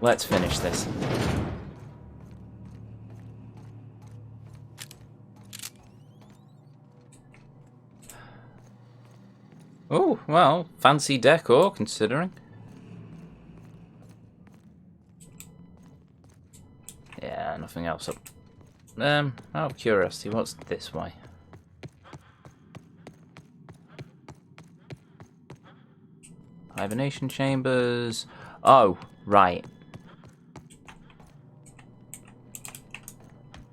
Let's finish this. Oh, well, fancy decor, considering. Yeah, nothing else up. Out of curiosity, what's this way? Hibernation chambers. Oh, right.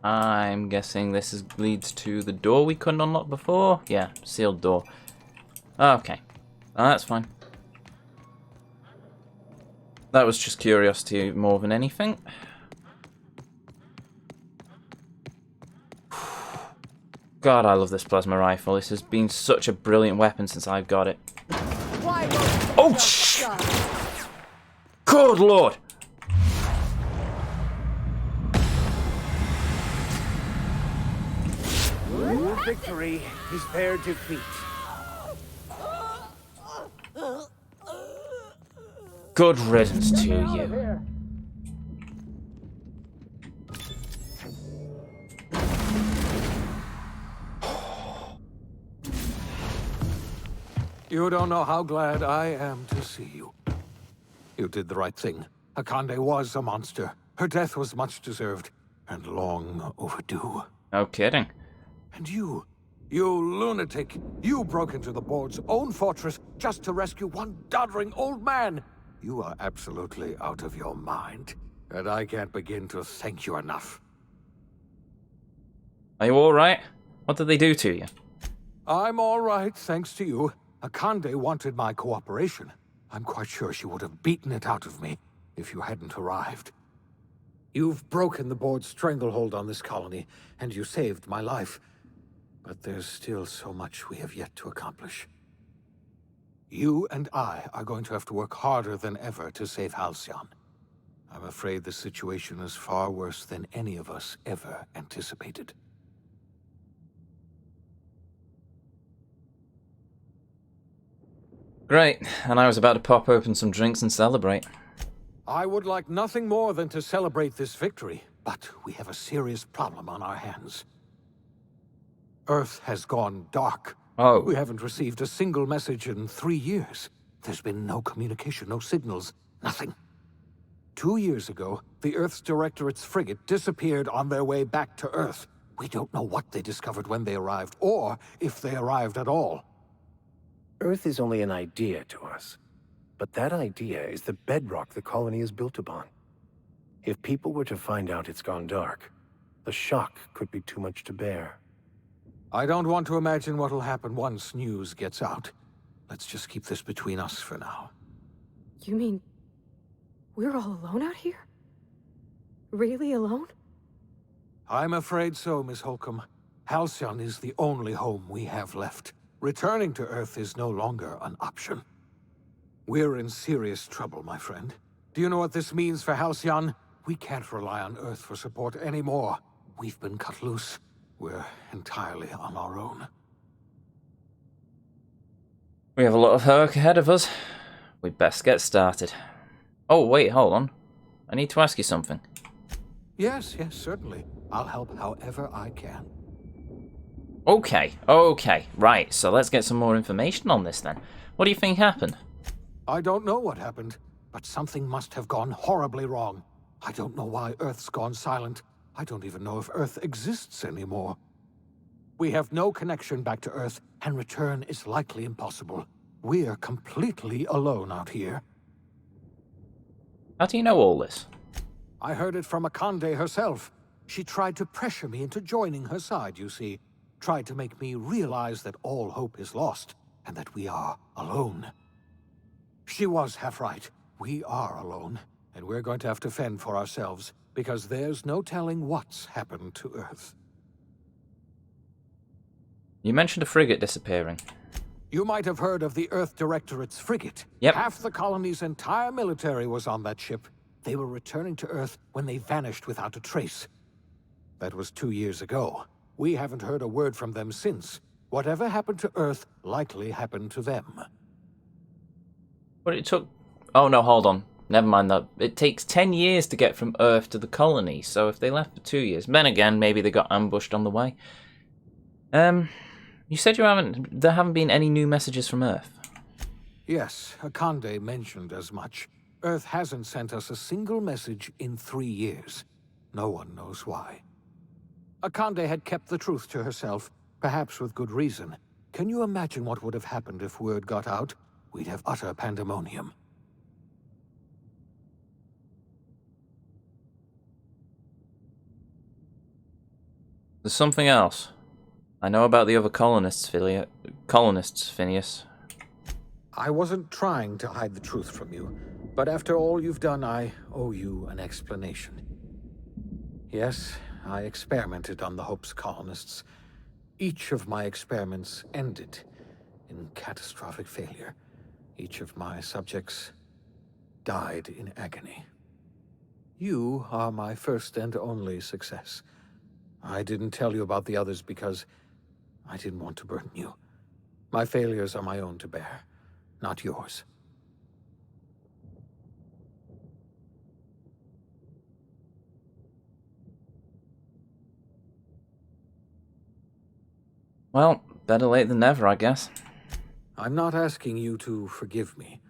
I'm guessing this leads to the door we couldn't unlock before? Yeah, sealed door. Okay. That's fine. That was just curiosity more than anything. God, I love this plasma rifle. This has been such a brilliant weapon since I've got it. Oh, good lord! Victory is their defeat. Good riddance to you. You don't know how glad I am to see you. You did the right thing. Akande was a monster. Her death was much deserved, and long overdue. No kidding. And you lunatic, you broke into the board's own fortress just to rescue one doddering old man. You are absolutely out of your mind, and I can't begin to thank you enough. Are you alright? What did they do to you? I'm all right, thanks to you. Akande wanted my cooperation. I'm quite sure she would have beaten it out of me if you hadn't arrived. You've broken the board's stranglehold on this colony, and you saved my life. But there's still so much we have yet to accomplish. You and I are going to have to work harder than ever to save Halcyon. I'm afraid the situation is far worse than any of us ever anticipated. Great, and I was about to pop open some drinks and celebrate. I would like nothing more than to celebrate this victory, but we have a serious problem on our hands. Earth has gone dark. Oh. We haven't received a single message in 3 years. There's been no communication, no signals, nothing. 2 years ago, the Earth's Directorate's frigate disappeared on their way back to Earth. We don't know what they discovered when they arrived, or if they arrived at all. Earth is only an idea to us. But that idea is the bedrock the colony is built upon. If people were to find out it's gone dark, the shock could be too much to bear. I don't want to imagine what'll happen once news gets out. Let's just keep this between us for now. You mean we're all alone out here? Really alone? I'm afraid so, Miss Holcomb. Halcyon is the only home we have left. Returning to Earth is no longer an option. We're in serious trouble, my friend. Do you know what this means for Halcyon? We can't rely on Earth for support anymore. We've been cut loose. We're entirely on our own. We have a lot of work ahead of us. We'd best get started. Oh, wait, hold on. I need to ask you something. Yes, certainly. I'll help however I can. Okay. Right, so let's get some more information on this then. What do you think happened? I don't know what happened, but something must have gone horribly wrong. I don't know why Earth's gone silent. I don't even know if Earth exists anymore. We have no connection back to Earth, and return is likely impossible. We're completely alone out here. How do you know all this? I heard it from Akande herself. She tried to pressure me into joining her side, you see. Tried to make me realize that all hope is lost, and that we are alone. She was half right. We are alone, and we're going to have to fend for ourselves, because there's no telling what's happened to Earth. You mentioned a frigate disappearing. You might have heard of the Earth Directorate's frigate. Yep. Half the colony's entire military was on that ship. They were returning to Earth when they vanished without a trace. That was 2 years ago. We haven't heard a word from them since. Whatever happened to Earth likely happened to them. But it took... Oh no, hold on. never mind that. It takes 10 years to get from Earth to the colony, so if they left for 2 years... Then again, maybe they got ambushed on the way. You said there haven't been any new messages from Earth. Yes, Akande mentioned as much. Earth hasn't sent us a single message in 3 years. No one knows why. Akande had kept the truth to herself, perhaps with good reason. Can you imagine what would have happened if word got out? We'd have utter pandemonium. There's something else. I know about the other colonists, Phineas. I wasn't trying to hide the truth from you, but after all you've done, I owe you an explanation. Yes, I experimented on the Hope's colonists. Each of my experiments ended in catastrophic failure. Each of my subjects died in agony. You are my first and only success. I didn't tell you about the others because I didn't want to burden you. My failures are my own to bear, not yours. Well, better late than never, I guess. I'm not asking you to forgive me.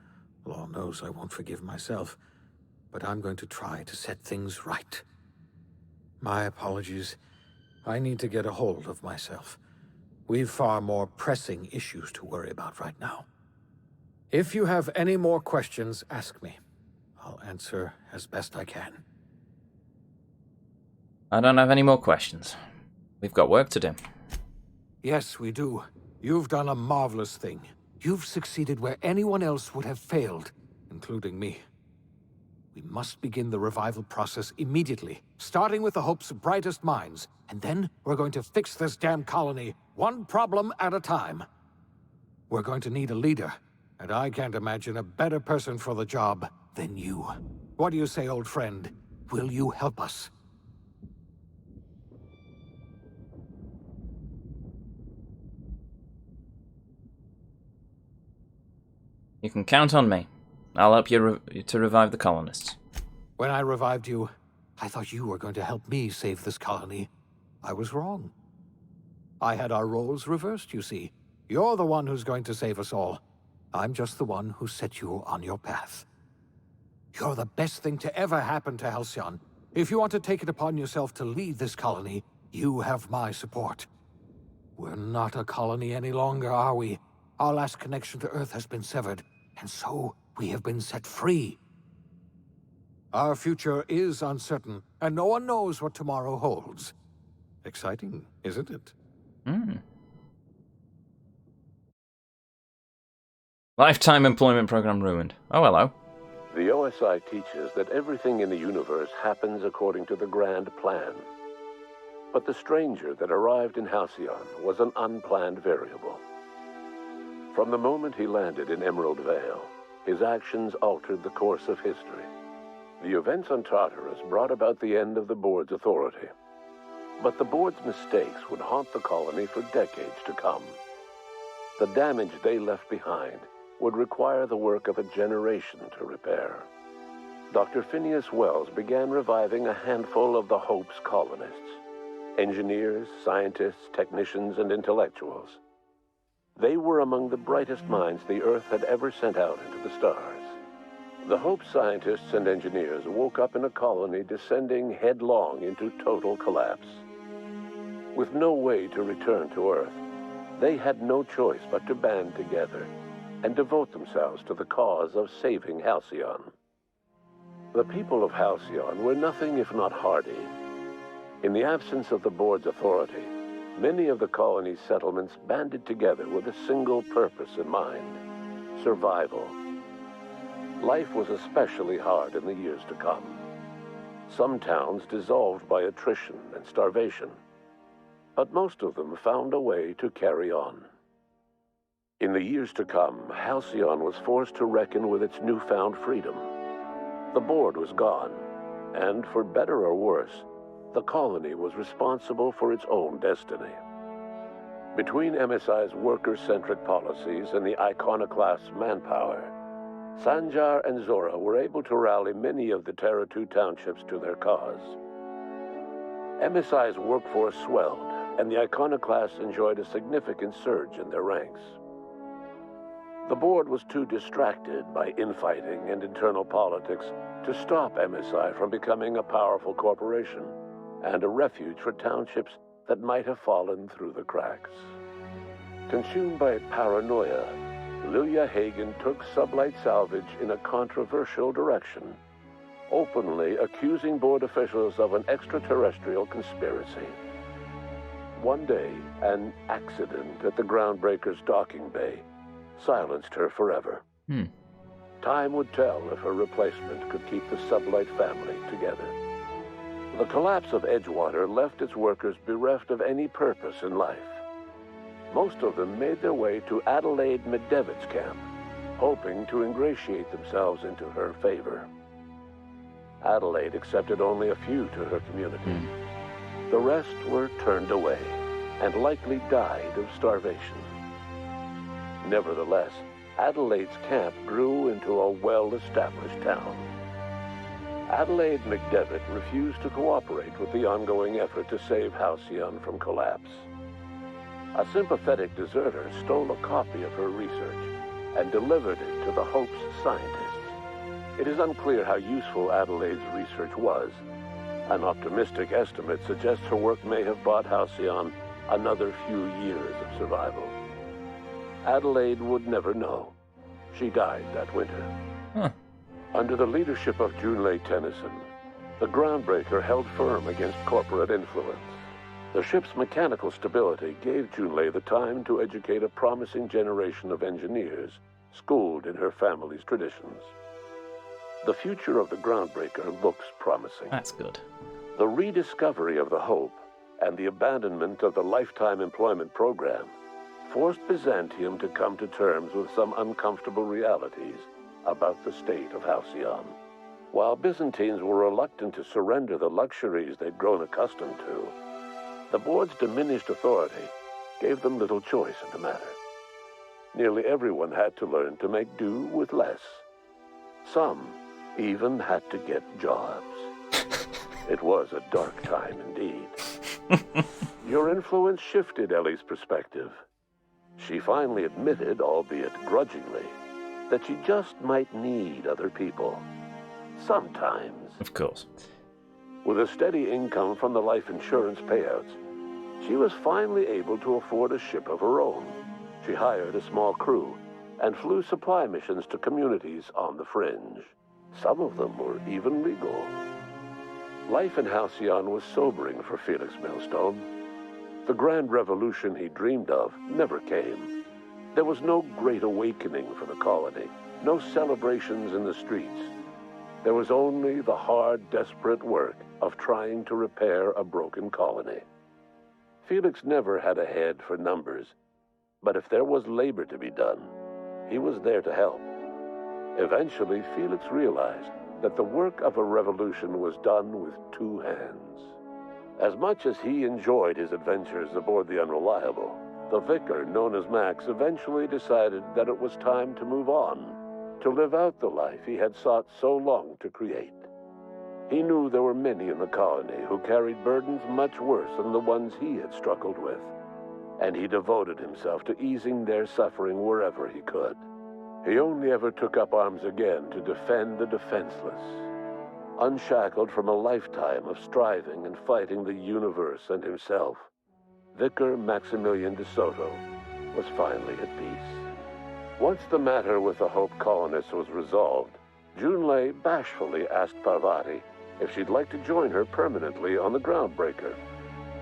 Law knows I won't forgive myself, but I'm going to try to set things right. My apologies. I need to get a hold of myself. We've far more pressing issues to worry about right now. If you have any more questions, ask me. I'll answer as best I can. I don't have any more questions. We've got work to do. Yes, we do. You've done a marvelous thing. You've succeeded where anyone else would have failed, including me. We must begin the revival process immediately, starting with the Hope's brightest minds, and then we're going to fix this damn colony, one problem at a time. We're going to need a leader, and I can't imagine a better person for the job than you. What do you say, old friend? Will you help us? You can count on me. I'll help you to revive the colonists. When I revived you, I thought you were going to help me save this colony. I was wrong. I had our roles reversed, you see. You're the one who's going to save us all. I'm just the one who set you on your path. You're the best thing to ever happen to Halcyon. If you want to take it upon yourself to lead this colony, you have my support. We're not a colony any longer, are we? Our last connection to Earth has been severed, and so we have been set free. Our future is uncertain, and no one knows what tomorrow holds. Exciting, isn't it? Lifetime employment program ruined. Oh, hello. The OSI teaches that everything in the universe happens according to the grand plan. But the stranger that arrived in Halcyon was an unplanned variable. From the moment he landed in Emerald Vale, his actions altered the course of history. The events on Tartarus brought about the end of the board's authority. But the board's mistakes would haunt the colony for decades to come. The damage they left behind would require the work of a generation to repair. Dr. Phineas Wells began reviving a handful of the Hope's colonists. Engineers, scientists, technicians, and intellectuals. They were among the brightest minds the Earth had ever sent out into the stars. The Hope scientists and engineers woke up in a colony descending headlong into total collapse. With no way to return to Earth, they had no choice but to band together and devote themselves to the cause of saving Halcyon. The people of Halcyon were nothing if not hardy. In the absence of the board's authority, many of the colony's settlements banded together with a single purpose in mind: survival. Life was especially hard in the years to come. Some towns dissolved by attrition and starvation, but most of them found a way to carry on. In the years to come, Halcyon was forced to reckon with its newfound freedom. The board was gone, and for better or worse, the colony was responsible for its own destiny. Between MSI's worker-centric policies and the iconoclast's manpower, Sanjar and Zora were able to rally many of the Terra 2 townships to their cause. MSI's workforce swelled, and the iconoclasts enjoyed a significant surge in their ranks. The board was too distracted by infighting and internal politics to stop MSI from becoming a powerful corporation and a refuge for townships that might have fallen through the cracks. Consumed by paranoia, Lilia Hagen took Sublight Salvage in a controversial direction, openly accusing board officials of an extraterrestrial conspiracy. One day, an accident at the Groundbreaker's docking bay silenced her forever. Time would tell if her replacement could keep the Sublight family together. The collapse of Edgewater left its workers bereft of any purpose in life. Most of them made their way to Adelaide Medevic's camp, hoping to ingratiate themselves into her favor. Adelaide accepted only a few to her community. The rest were turned away and likely died of starvation. Nevertheless, Adelaide's camp grew into a well-established town. Adelaide McDevitt refused to cooperate with the ongoing effort to save Halcyon from collapse. A sympathetic deserter stole a copy of her research and delivered it to the Hope's scientists. It is unclear how useful Adelaide's research was. An optimistic estimate suggests her work may have bought Halcyon another few years of survival. Adelaide would never know. She died that winter. Under the leadership of Junlei Tennyson, the Groundbreaker held firm against corporate influence. The ship's mechanical stability gave Junlei the time to educate a promising generation of engineers, schooled in her family's traditions. The future of the Groundbreaker looks promising. That's good. The rediscovery of the Hope and the abandonment of the lifetime employment program forced Byzantium to come to terms with some uncomfortable realities about the state of Halcyon. While Byzantines were reluctant to surrender the luxuries they'd grown accustomed to, the board's diminished authority gave them little choice in the matter. Nearly everyone had to learn to make do with less. Some even had to get jobs. It was a dark time indeed. Your influence shifted Ellie's perspective. She finally admitted, albeit grudgingly, that she just might need other people. Sometimes. Of course. With a steady income from the life insurance payouts, she was finally able to afford a ship of her own. She hired a small crew and flew supply missions to communities on the fringe. Some of them were even legal. Life in Halcyon was sobering for Felix Millstone. The grand revolution he dreamed of never came. There was no great awakening for the colony, no celebrations in the streets. There was only the hard, desperate work of trying to repair a broken colony. Felix never had a head for numbers, but if there was labor to be done, he was there to help. Eventually, Felix realized that the work of a revolution was done with two hands. As much as he enjoyed his adventures aboard the Unreliable, the vicar, known as Max, eventually decided that it was time to move on, to live out the life he had sought so long to create. He knew there were many in the colony who carried burdens much worse than the ones he had struggled with, and he devoted himself to easing their suffering wherever he could. He only ever took up arms again to defend the defenseless. Unshackled from a lifetime of striving and fighting the universe and himself, Vicar Maximilian de Soto was finally at peace. Once the matter with the Hope colonists was resolved, Junlei bashfully asked Parvati if she'd like to join her permanently on the Groundbreaker,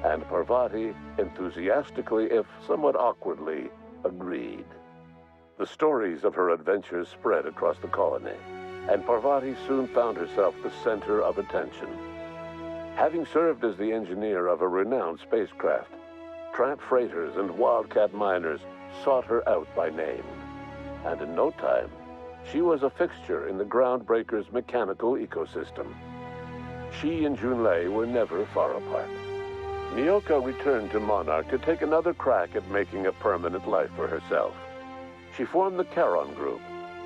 and Parvati enthusiastically, if somewhat awkwardly, agreed. The stories of her adventures spread across the colony, and Parvati soon found herself the center of attention. Having served as the engineer of a renowned spacecraft, tramp freighters and wildcat miners sought her out by name, and in no time, she was a fixture in the Groundbreaker's mechanical ecosystem. She and Junlei were never far apart. Nyoka returned to Monarch to take another crack at making a permanent life for herself. She formed the Charon Group,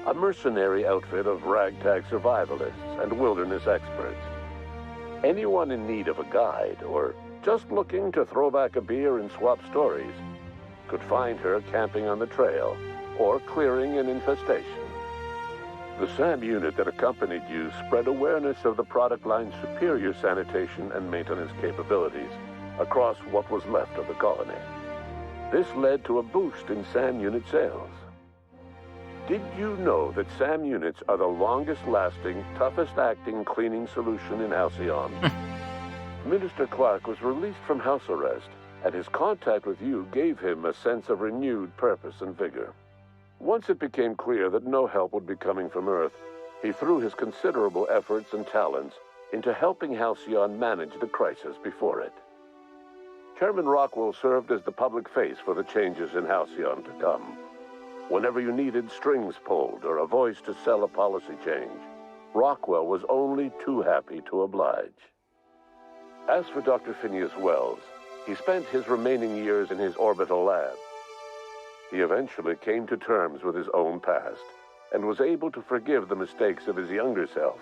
a mercenary outfit of ragtag survivalists and wilderness experts. Anyone in need of a guide, or just looking to throw back a beer and swap stories, could find her camping on the trail or clearing an infestation. The SAM unit that accompanied you spread awareness of the product line's superior sanitation and maintenance capabilities across what was left of the colony. This led to a boost in SAM unit sales. Did you know that SAM units are the longest-lasting, toughest-acting cleaning solution in Halcyon? Minister Clark was released from house arrest, and his contact with you gave him a sense of renewed purpose and vigor. Once it became clear that no help would be coming from Earth, he threw his considerable efforts and talents into helping Halcyon manage the crisis before it. Chairman Rockwell served as the public face for the changes in Halcyon to come. Whenever you needed strings pulled or a voice to sell a policy change, Rockwell was only too happy to oblige. As for Dr. Phineas Wells, he spent his remaining years in his orbital lab. He eventually came to terms with his own past and was able to forgive the mistakes of his younger self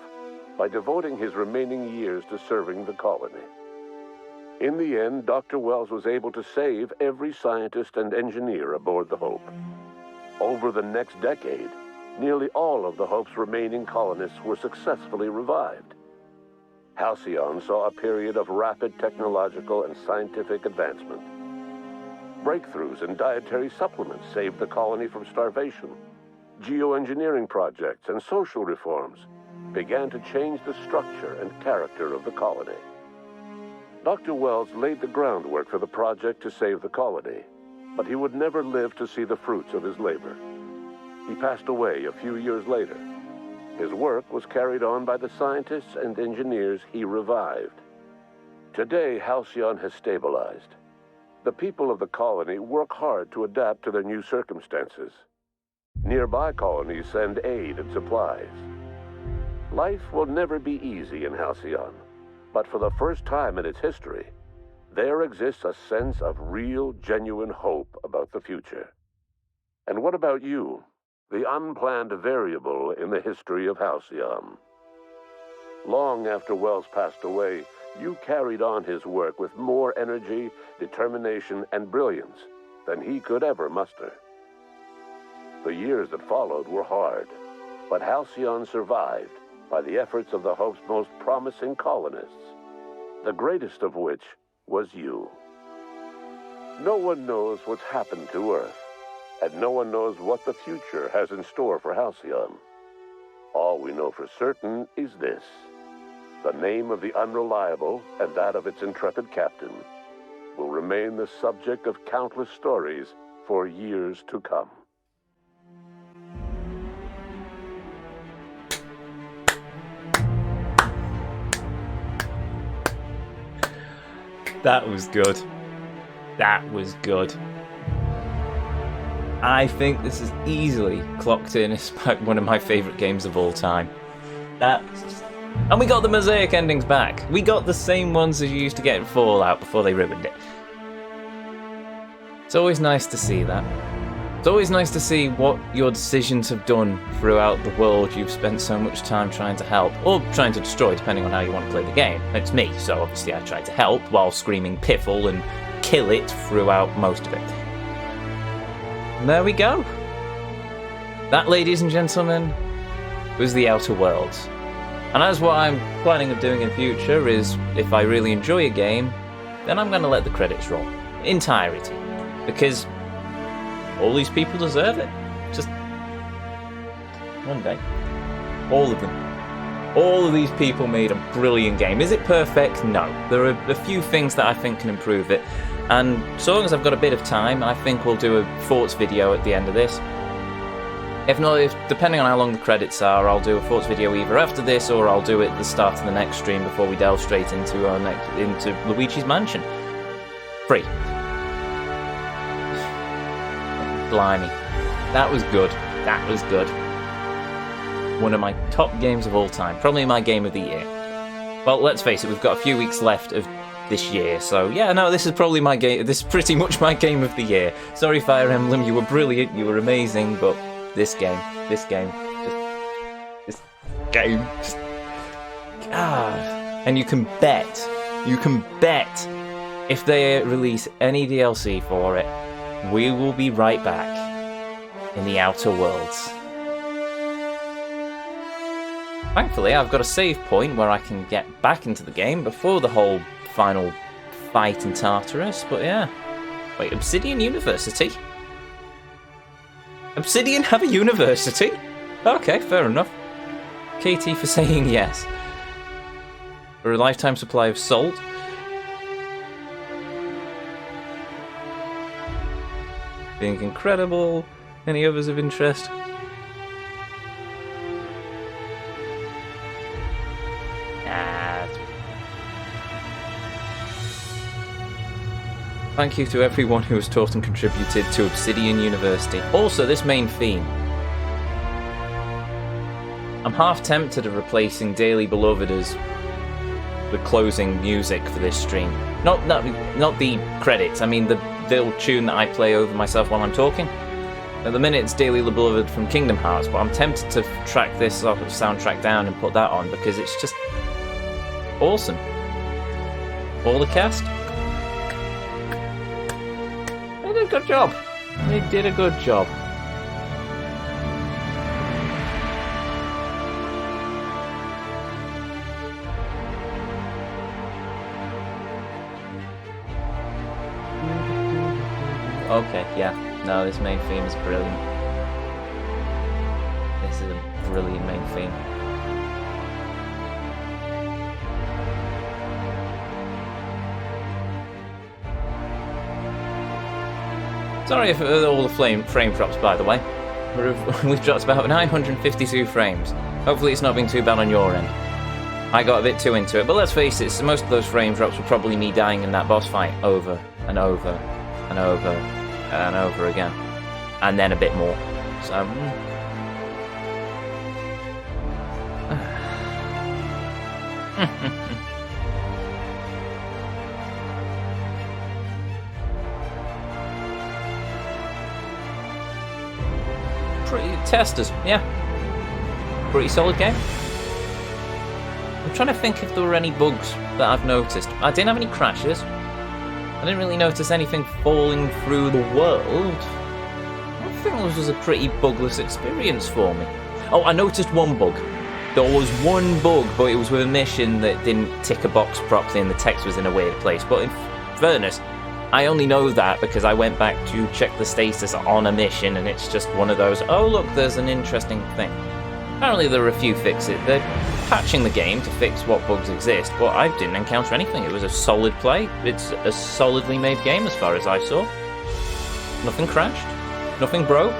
by devoting his remaining years to serving the colony. In the end, Dr. Wells was able to save every scientist and engineer aboard the Hope. Over the next decade, nearly all of the Hope's remaining colonists were successfully revived. Halcyon saw a period of rapid technological and scientific advancement. Breakthroughs in dietary supplements saved the colony from starvation. Geoengineering projects and social reforms began to change the structure and character of the colony. Dr. Wells laid the groundwork for the project to save the colony, but he would never live to see the fruits of his labor. He passed away a few years later. His work was carried on by the scientists and engineers he revived. Today, Halcyon has stabilized. The people of the colony work hard to adapt to their new circumstances. Nearby colonies send aid and supplies. Life will never be easy in Halcyon, but for the first time in its history, there exists a sense of real, genuine hope about the future. And what about you, the unplanned variable in the history of Halcyon? Long after Wells passed away, you carried on his work with more energy, determination, and brilliance than he could ever muster. The years that followed were hard, but Halcyon survived by the efforts of the Hope's most promising colonists, the greatest of which was you. No one knows what's happened to Earth, and no one knows what the future has in store for Halcyon. All we know for certain is this: the name of the Unreliable and that of its intrepid captain will remain the subject of countless stories for years to come. That was good. That was good. I think this is easily clocked in as one of my favourite games of all time. And we got the Mosaic endings back. We got the same ones as you used to get in Fallout before they ruined it. It's always nice to see that. It's always nice to see what your decisions have done throughout the world you've spent so much time trying to help, or trying to destroy, depending on how you want to play the game. It's me, so obviously I tried to help while screaming piffle and kill it throughout most of it. And there we go. That, ladies and gentlemen, was The Outer Worlds. And as what I'm planning of doing in future is, if I really enjoy a game, then I'm going to let the credits roll. Entirety. Because all these people deserve it. Just one day. All of them. All of these people made a brilliant game. Is it perfect? No. There are a few things that I think can improve it. And so long as I've got a bit of time, I think we'll do a thoughts video at the end of this. If not, depending on how long the credits are, I'll do a thoughts video either after this, or I'll do it at the start of the next stream before we delve straight into Luigi's Mansion. Free. Blimey. That was good. That was good. One of my top games of all time. Probably my game of the year. Well, let's face it, we've got a few weeks left of this year, so yeah, no, this is probably my game. This is pretty much my game of the year. Sorry, Fire Emblem, you were brilliant, you were amazing, but this game, game. Just, God. And you can bet, if they release any DLC for it, we will be right back in the Outer Worlds. Thankfully, I've got a save point where I can get back into the game before the whole final fight in Tartarus, but yeah. Wait, Obsidian University? Obsidian have a university? Okay, fair enough. KT for saying yes. For a lifetime supply of salt. Being incredible. Any others of interest? Thank you to everyone who has taught and contributed to Obsidian University. Also, this main theme. I'm half tempted of replacing Daily Beloved as the closing music for this stream. Not the credits, I mean the little tune that I play over myself while I'm talking. At the minute it's Daily Beloved from Kingdom Hearts, but I'm tempted to track this sort of soundtrack down and put that on because it's just awesome. All the cast. They did a good job. They did a good job. Okay, yeah. No, this main theme is brilliant. This is a brilliant main theme. Sorry for all the frame drops, by the way. We've dropped about 952 frames. Hopefully it's not been too bad on your end. I got a bit too into it, but let's face it, most of those frame drops were probably me dying in that boss fight over and over and over and over again. And then a bit more. So... Pretty testers, yeah. Pretty solid game. I'm trying to think if there were any bugs that I've noticed. I didn't have any crashes. I didn't really notice anything falling through the world. I think this was a pretty bugless experience for me. Oh, I noticed one bug. There was one bug, but it was with a mission that didn't tick a box properly and the text was in a weird place. But in fairness, I only know that because I went back to check the status on a mission and it's just one of those, oh look, there's an interesting thing. Apparently there are a few fixes. They're patching the game to fix what bugs exist, but I didn't encounter anything. It was a solid play. It's a solidly made game as far as I saw. Nothing crashed. Nothing broke.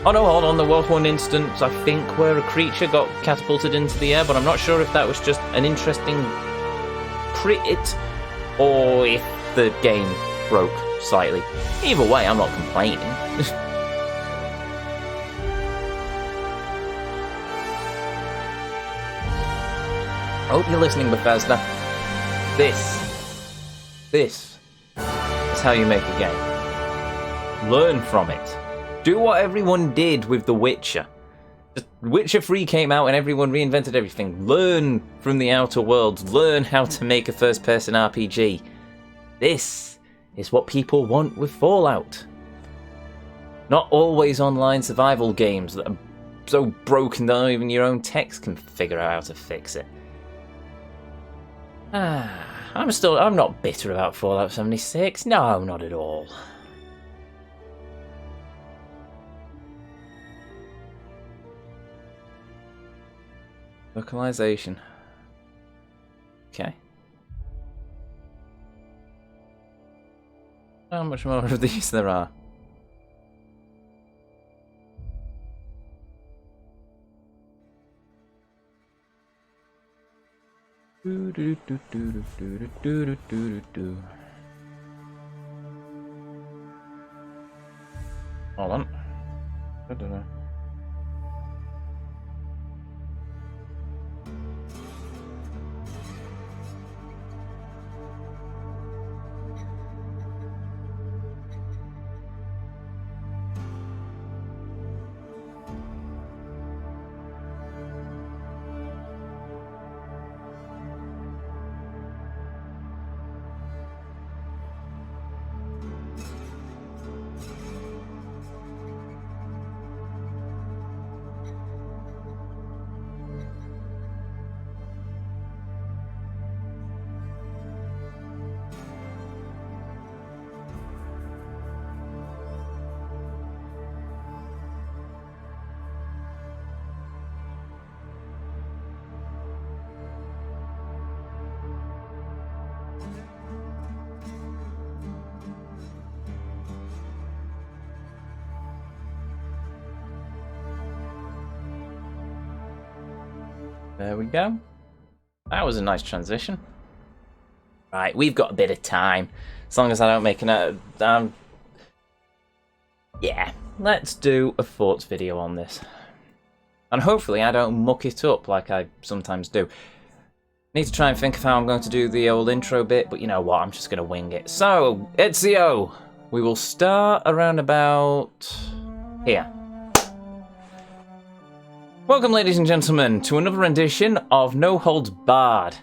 Oh no, hold on, there was one instance, I think, where a creature got catapulted into the air, but I'm not sure if that was just an interesting crit or if the game broke slightly. Either way, I'm not complaining. I hope you're listening, Bethesda. This is how you make a game. Learn from it. Do what everyone did with The Witcher. The Witcher 3 came out and everyone reinvented everything. Learn from the Outer Worlds. Learn how to make a first-person RPG. This is what people want with Fallout. Not always online survival games that are so broken that even your own text can figure out how to fix it. I'm not bitter about Fallout 76. No, not at all. Localization. Okay. How much more of these there are? Hold on. I don't know. There we go. That was a nice transition. Right, we've got a bit of time. As long as I don't make an yeah, let's do a thoughts video on this. And hopefully I don't muck it up like I sometimes do. Need to try and think of how I'm going to do the old intro bit, but you know what, I'm just going to wing it. So, Ezio! We will start around about here. Welcome, ladies and gentlemen, to another rendition of No Holds Barred.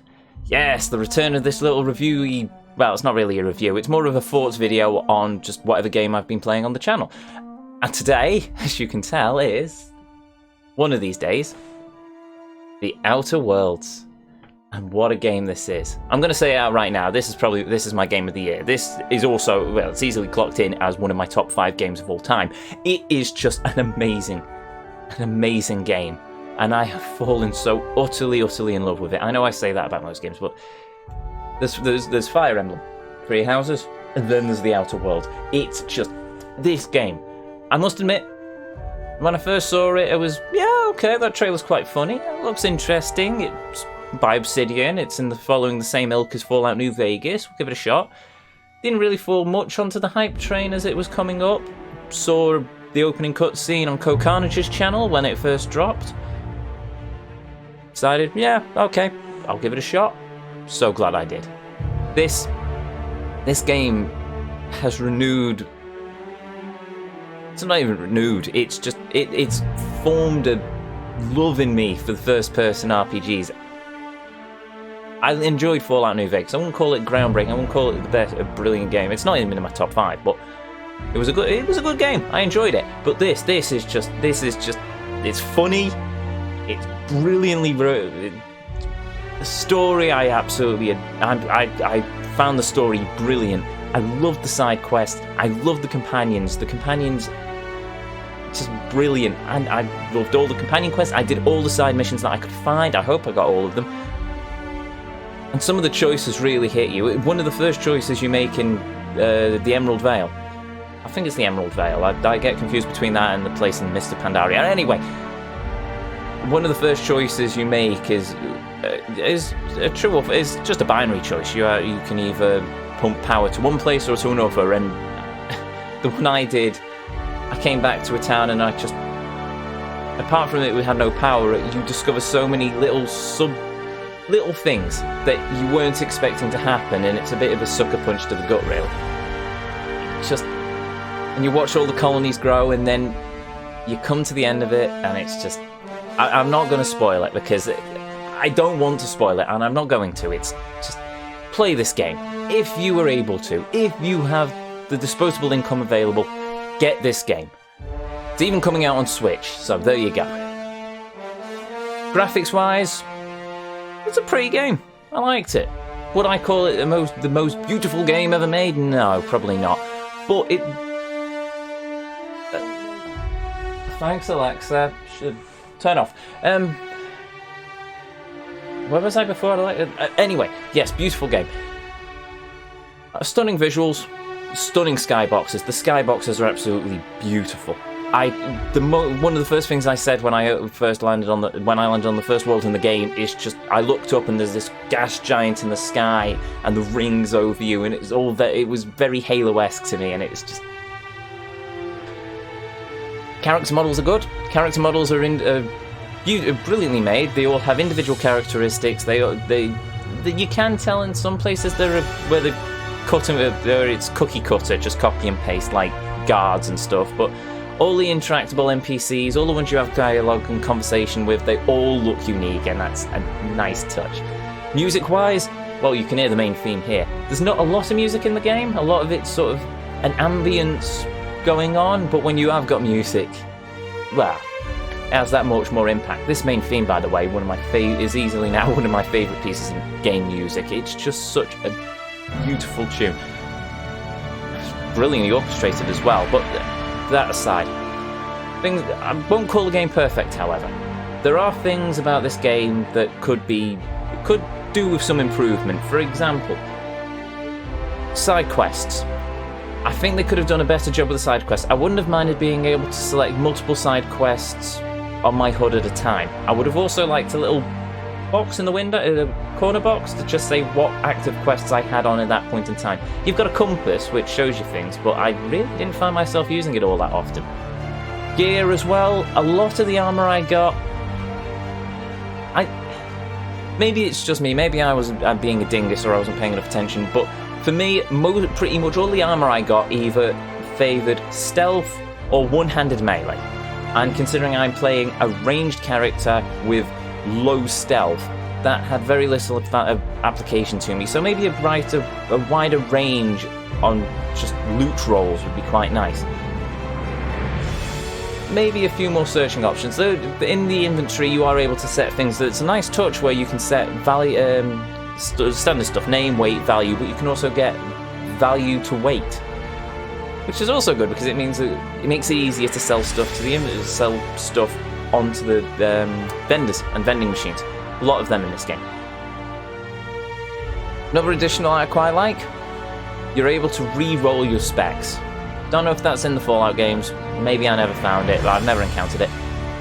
Yes, the return of this little review-y... Well, it's not really a review, it's more of a thoughts video on just whatever game I've been playing on the channel. And today, as you can tell, is... one of these days... The Outer Worlds. And what a game this is. I'm going to say it out right now, this is my game of the year. This is also, well, it's easily clocked in as one of my top 5 games of all time. It is just an amazing game. And I have fallen so utterly in love with it. I know I say that about most games, but there's Fire Emblem, Three Houses, and then there's the Outer Worlds. It's just this game. I must admit, when I first saw it, it was, yeah, okay, that trailer's quite funny. It looks interesting. It's by Obsidian. It's following the same ilk as Fallout New Vegas. We'll give it a shot. Didn't really fall much onto the hype train as it was coming up. Saw the opening cutscene on Carnage's channel when it first dropped. Decided, yeah, okay, I'll give it a shot. So glad I did. This game has renewed... It's not even renewed, it's just... It's formed a love in me for the first-person RPGs. I enjoyed Fallout New Vegas. I wouldn't call it groundbreaking. I wouldn't call it a brilliant game. It's not even in my top 5, but it was a good game. I enjoyed it. But this is just it's funny. It's brilliantly written. The story I found the story brilliant. I loved the side quest. I loved the companions. The companions just brilliant. And I loved all the companion quests. I did all the side missions that I could find. I hope I got all of them. And some of the choices really hit you. One of the first choices you make in the Emerald Vale. I think it's the Emerald Vale. I get confused between that and the place in Mr. Pandaria. Anyway, one of the first choices you make is just a binary choice. You can either pump power to one place or to another. And the one I did, I came back to a town and I just, apart from it, we had no power. You discover so many little things that you weren't expecting to happen, and it's a bit of a sucker punch to the gut, really. And you watch all the colonies grow, and then you come to the end of it, and it's just... I'm not going to spoil it, because I don't want to spoil it, and I'm not going to. It's just... play this game. If you are able to, if you have the disposable income available, get this game. It's even coming out on Switch, so there you go. Graphics-wise... it's a pretty game. I liked it. Would I call it the most beautiful game ever made? No, probably not. But it... thanks, Alexa. Should turn off. Where was I before? Anyway, yes, beautiful game. Stunning visuals, stunning skyboxes. The skyboxes are absolutely beautiful. One of the first things I said when I landed on the first world in the game is just, I looked up and there's this gas giant in the sky and the rings over you, and it was very Halo-esque to me, and it's just... Character models are good. Character models are brilliantly made. They all have individual characteristics. You can tell in some places where they cut them, it's cookie cutter, just copy and paste like guards and stuff, but all the interactable NPCs, all the ones you have dialogue and conversation with, they all look unique, and that's a nice touch. Music-wise, well, you can hear the main theme here. There's not a lot of music in the game. A lot of it's sort of an ambience going on, but when you have got music, well, it has that much more impact. This main theme, by the way, is easily now one of my favourite pieces in game music. It's just such a beautiful tune. It's brilliantly orchestrated as well, but that aside, I won't call the game perfect, however. There are things about this game that could do with some improvement. For example, side quests. I think they could have done a better job with the side quests. I wouldn't have minded being able to select multiple side quests on my HUD at a time. I would have also liked a little box in the window, a corner box, to just say what active quests I had on at that point in time. You've got a compass which shows you things, but I really didn't find myself using it all that often. Gear as well, a lot of the armor I got, maybe it's just me, maybe I'm being a dingus or I wasn't paying enough attention, but for me, pretty much all the armor I got either favoured stealth or one-handed melee. And considering I'm playing a ranged character with low stealth, that had very little application to me. So maybe a wider range on just loot rolls would be quite nice. Maybe a few more searching options. Though in the inventory you are able to set things. It's a nice touch where you can set standard stuff, name, weight, value, but you can also get value to weight, which is also good because it means that it makes it easier to sell stuff onto the vendors and vending machines. A lot of them in this game. Another additional I quite like, you're able to re-roll your specs. Don't know if that's in the Fallout games, maybe I never found it, but I've never encountered it.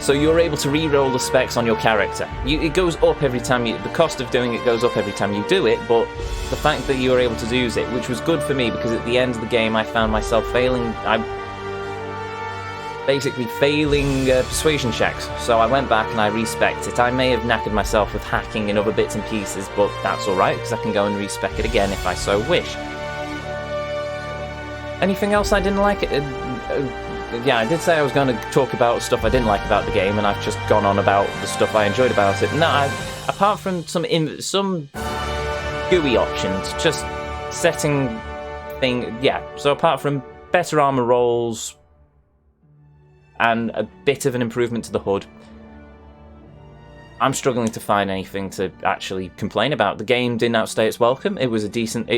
So you're able to re-roll the specs on your character. It goes up every time the cost of doing it goes up every time you do it, but the fact that you were able to use it, which was good for me because at the end of the game I found myself failing persuasion checks, so I went back and I respec'd it. I may have knackered myself with hacking and other bits and pieces, but that's alright because I can go and respec it again if I so wish. Anything else I didn't like? Yeah, I did say I was going to talk about stuff I didn't like about the game, and I've just gone on about the stuff I enjoyed about it. No, apart from some GUI options, just setting so apart from better armor rolls and a bit of an improvement to the HUD, I'm struggling to find anything to actually complain about. The game didn't outstay its welcome. It was a decent...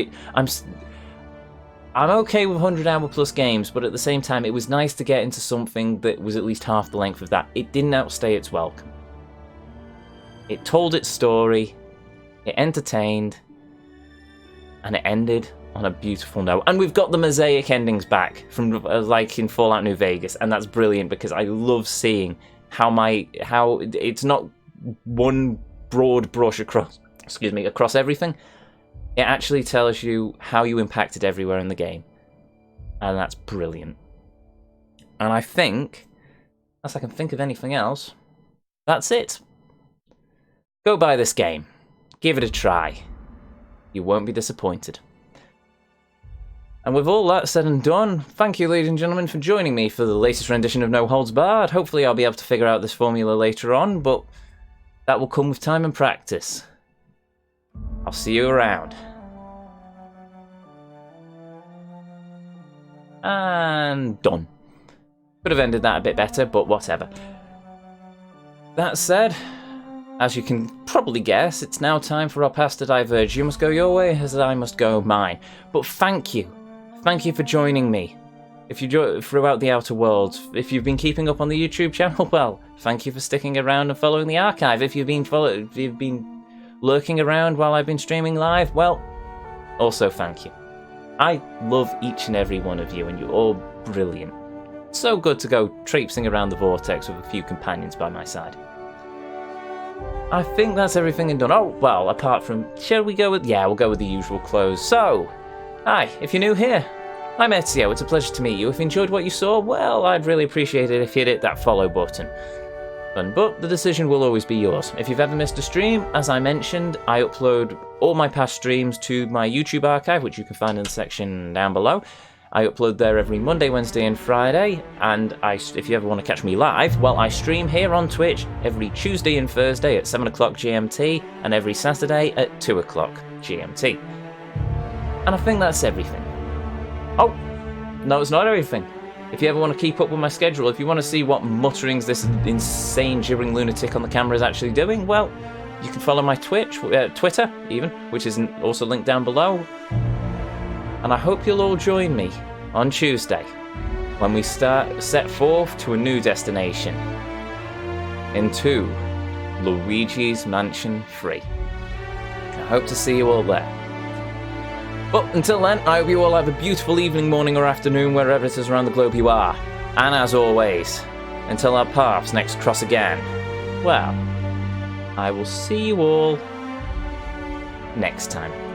I'm okay with 100-hour plus games, but at the same time, it was nice to get into something that was at least half the length of that. It didn't outstay its welcome. It told its story, it entertained, and it ended on a beautiful note. And we've got the mosaic endings back from like in Fallout New Vegas, and that's brilliant because I love seeing how it's not one broad brush across everything. It actually tells you how you impacted everywhere in the game. And that's brilliant. And I think, unless I can think of anything else, that's it. Go buy this game. Give it a try. You won't be disappointed. And with all that said and done, thank you, ladies and gentlemen, for joining me for the latest rendition of No Holds Barred. Hopefully I'll be able to figure out this formula later on, but that will come with time and practice. I'll see you around. And done. Could have ended that a bit better, but whatever. That said, as you can probably guess, it's now time for our paths to diverge. You must go your way as I must go mine. But thank you. Thank you for joining me. If you throughout the Outer Worlds, if you've been keeping up on the YouTube channel, well, thank you for sticking around and following the archive. If you've been lurking around while I've been streaming live, well, also thank you. I love each and every one of you, and you're all brilliant. So good to go traipsing around the Vortex with a few companions by my side. I think that's everything and done. Oh, well, apart from, shall we go with, yeah, we'll go with the usual close. So, hi, if you're new here, I'm Ezio. It's a pleasure to meet you. If you enjoyed what you saw, well, I'd really appreciate it if you'd hit that follow button. But the decision will always be yours. If you've ever missed a stream, as I mentioned, I upload all my past streams to my YouTube archive, which you can find in the section down below. I upload there every Monday, Wednesday and Friday, and if you ever want to catch me live, well, I stream here on Twitch every Tuesday and Thursday at 7 o'clock GMT, and every Saturday at 2 o'clock GMT. And I think that's everything. Oh, no, it's not everything. If you ever want to keep up with my schedule, if you want to see what mutterings this insane gibbering lunatic on the camera is actually doing, well, you can follow my Twitter even, which is also linked down below. And I hope you'll all join me on Tuesday when we set forth to a new destination, into Luigi's Mansion 3. I hope to see you all there. But until then, I hope you all have a beautiful evening, morning or afternoon, wherever it is around the globe you are. And as always, until our paths next cross again, well, I will see you all next time.